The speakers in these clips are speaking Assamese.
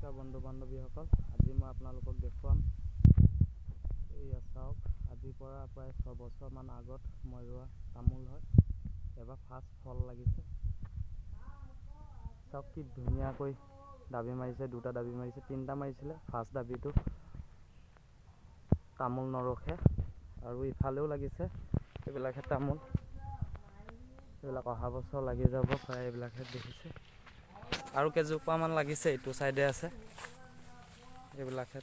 নমস্কাৰ বন্ধু বান্ধৱীসকল, আজি মই আপোনালোকক দেখুৱাম। এয়া চাওক, আজিৰ পৰা প্ৰায় 6 বছৰমান আগত মই ৰোৱা তামোল হয়। এবাৰ ফাৰ্ষ্ট ফল লাগিছে। চাওক কি ধুনীয়াকৈ দাবি মাৰিছে, দুটা দাবি মাৰিছে, তিনিটা মাৰিছিলে। ফাৰ্ষ্ট দাবিটো তামোল নৰখে আৰু ইফালেও লাগিছে। এইবিলাকহে তামোল, এইবিলাক অহা বছৰ লাগি যাব প্ৰায়। এইবিলাকহে দেখিছে আৰু কেইজোপামান লাগিছে, এইটো চাইডে আছে। এইবিলাকহে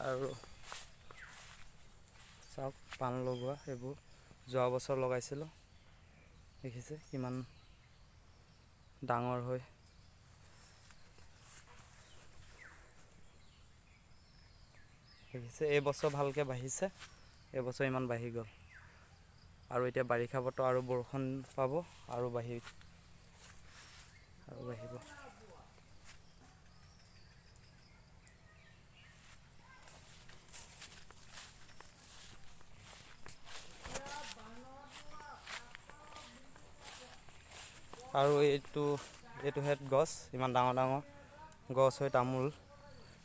আৰু চাওক পাণ লগোৱা, এইবোৰ যোৱা বছৰ লগাইছিলোঁ। দেখিছে কিমান ডাঙৰ হৈ দেখিছে। এইবছৰ ভালকৈ বাঢ়িছে, এইবছৰ ইমান বাঢ়ি গ'ল। আৰু এতিয়া বাৰিষা বতৰ, আৰু বৰষুণ পাব আৰু বাঢ়িব। আৰু এইটোহে গছ, ইমান ডাঙৰ ডাঙৰ গছ হৈ তামোল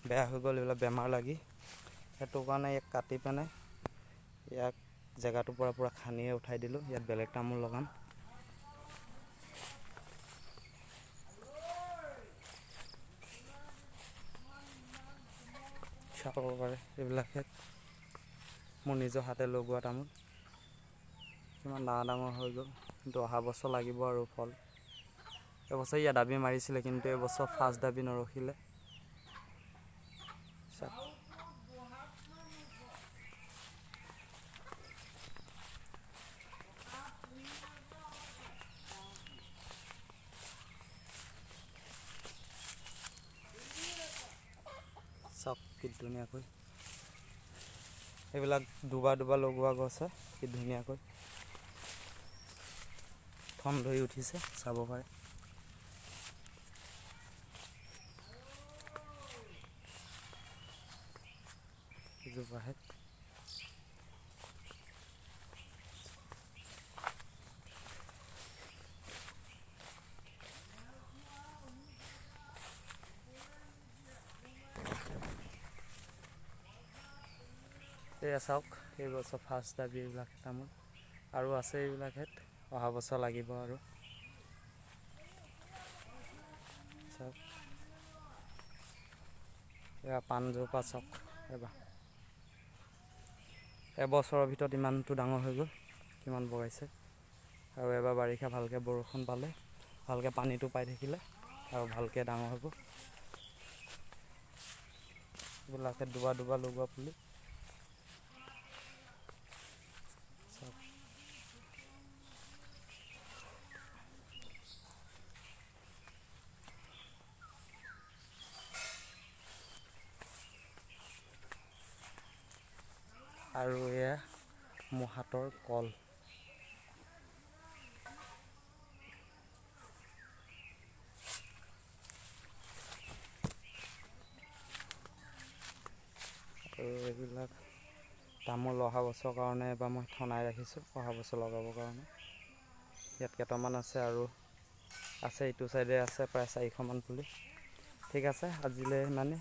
বেয়া হৈ গ'ল। এইবিলাক বেমাৰ লাগি, সেইটো কাৰণে ইয়াক কাটি পেলাই ইয়াক জেগাটোৰ পৰা পূৰা খান্দিয়ে উঠাই দিলোঁ। ইয়াত বেলেগ তামোল লগাম। চাব পাৰে, এইবিলাকহে মোৰ নিজৰ হাতে লগোৱা তামোল। কিমান ডাঙৰ ডাঙৰ হৈ গ'ল, কিন্তু অহা বছৰ লাগিব আৰু ফল। এবছৰ ইয়াত দাবি মাৰিছিলে, কিন্তু এইবছৰ ফাৰ্ষ্ট দাবি নৰখিলে। চাওক কি ধুনীয়াকৈ, এইবিলাক দুবাৰ লগোৱা গছ হয়। কি ধুনীয়াকৈ ঠন ধৰি উঠিছে, চাব পাৰে। জোপাহে এয়া চাওক, এইবছৰ ফাৰ্ষ্ট দাবি এইবিলাক তামোল আৰু আছে। এইবিলাকহেঁত অহা বছৰ লাগিব আৰু। চাওক এয়া পাণজোপা চাওক, এবছৰৰ ভিতৰত ইমানটো ডাঙৰ হৈ গ'ল, কিমান বগাইছে। আৰু এবাৰ বাৰিষা ভালকৈ বৰষুণ পালে, ভালকৈ পানীটো পাই থাকিলে আৰু ভালকৈ ডাঙৰ হ'ব। এইবিলাকে দুবাৰ লগোৱা পুলি। আৰু এয়া মোৰ হাতৰ কল। আৰু এইবিলাক তামোল অহা বছৰৰ কাৰণে এবাৰ মই থনাই ৰাখিছোঁ, অহা বছৰ লগাবৰ কাৰণে। ইয়াত কেইটামান আছে আৰু আছে, ইটো চাইডে আছে প্ৰায় 400মান পুলি। ঠিক আছে, আজিলৈ ইমানেই।